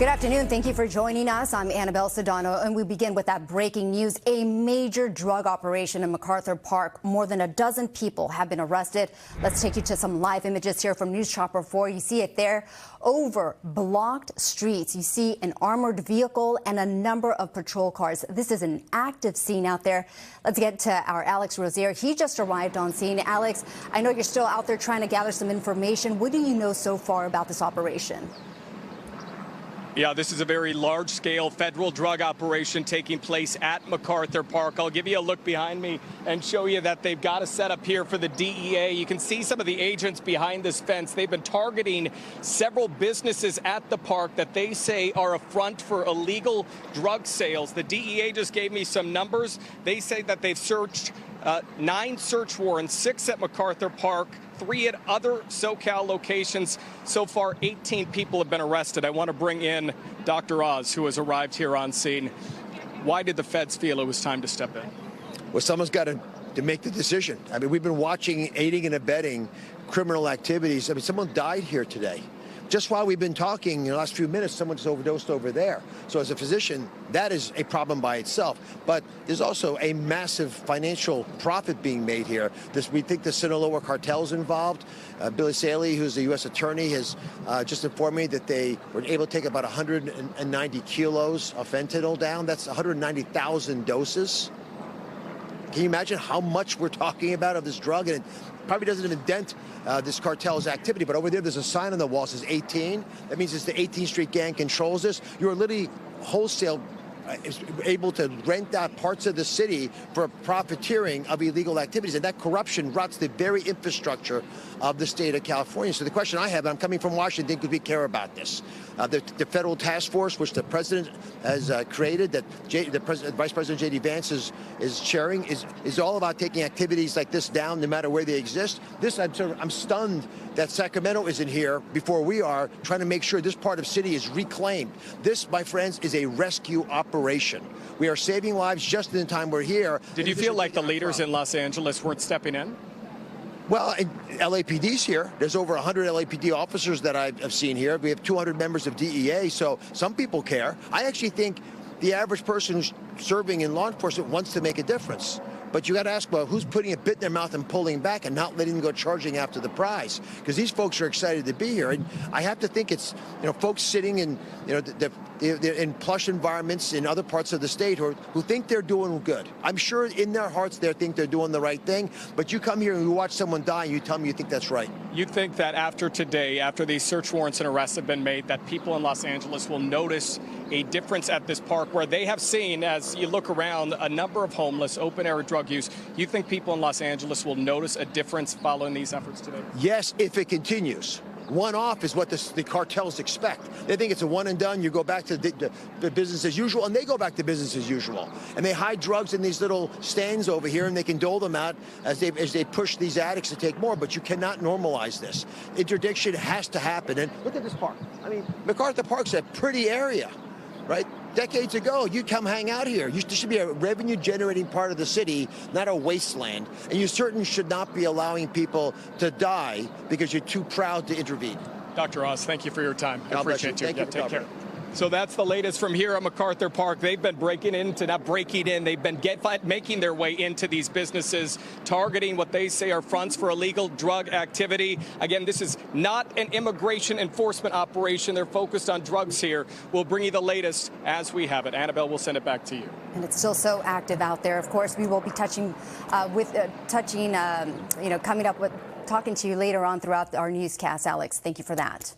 Good afternoon. Thank you for joining us. I'm Annabelle Sedano, and we begin with that breaking news. A major drug operation in MacArthur Park. More than a dozen people have been arrested. Let's take you to some live images here from News Chopper 4. You see it there. Over blocked streets, you see an armored vehicle and a number of patrol cars. This is an active scene out there. Let's get to our Alex Rozier. He just arrived on scene. Alex, I know you're still out there trying to gather some information. What do you know so far about this operation? Yeah, this is a very large-scale federal drug operation taking place at MacArthur Park. I'll give you a look behind me and show you that they've got a setup here for the DEA. You can see some of the agents behind this fence. They've been targeting several businesses at the park that they say are a front for illegal drug sales. The DEA just gave me some numbers. They say that they've searched 9 search warrants, 6 at MacArthur Park, 3 at other SoCal locations. So far, 18 people have been arrested. I want to bring in Dr. Oz, who has arrived here on scene. Why did the feds feel it was time to step in? Well, someone's got to make the decision. I mean, we've been watching aiding and abetting criminal activities. I mean, someone died here today. Just while we've been talking in the last few minutes, someone's overdosed over there. So as a physician, that is a problem by itself. But there's also a massive financial profit being made here. We think the Sinaloa cartel's involved. Billy Saley, who's the U.S. attorney, has just informed me that they were able to take about 190 kilos of fentanyl down. That's 190,000 doses. Can you imagine how much we're talking about of this drug? And it probably doesn't even dent this cartel's activity. But over there's a sign on the wall that says 18. That means it's the 18th Street gang controls this. You're literally wholesale is able to rent out parts of the city for profiteering of illegal activities. And that corruption rots the very infrastructure of the state of California. So the question I have, and I'm coming from Washington because we care about this, the federal task force, which the president has created, that Vice President J.D. Vance is chairing, is all about taking activities like this down no matter where they exist. I'm stunned that Sacramento isn't here before we are, trying to make sure this part of the city is reclaimed. This, my friends, is a rescue operation. We are saving lives just in the time we're here. Did you feel like the leaders in Los Angeles weren't stepping in? Well, LAPD's here. There's over 100 LAPD officers that I've seen here. We have 200 members of DEA, so some people care. I actually think the average person who's serving in law enforcement wants to make a difference. But you got to ask, well, who's putting a bit in their mouth and pulling back and not letting them go charging after the prize? Because these folks are excited to be here. And I have to think it's, folks sitting in, in plush environments in other parts of the state who think they're doing good. I'm sure in their hearts they think they're doing the right thing. But you come here and you watch someone die and you tell me you think that's right. You think that after today, after these search warrants and arrests have been made, that people in Los Angeles will notice a difference at this park where they have seen, as you look around, a number of homeless, open-air drug use. You think people in Los Angeles will notice a difference following these efforts today? Yes, if it continues. One-off is what the cartels expect. They think it's a one and done. You go back to the business as usual, and they go back to business as usual. And they hide drugs in these little stands over here, and they can dole them out as they push these addicts to take more. But you cannot normalize this. Interdiction has to happen. And look at this park. I mean, MacArthur Park's a pretty area, right? Decades ago, you'd come hang out here. This should be a revenue-generating part of the city, not a wasteland. And you certainly should not be allowing people to die because you're too proud to intervene. Dr. Oz, thank you for your time. I appreciate you. Thank you. Take care. So that's the latest from here at MacArthur Park. They've been they've been making their way into these businesses, targeting what they say are fronts for illegal drug activity. Again, this is not an immigration enforcement operation. They're focused on drugs here. We'll bring you the latest as we have it. Annabelle, we'll send it back to you. And it's still so active out there. Of course, we will be coming up with talking to you later on throughout our newscast. Alex, thank you for that.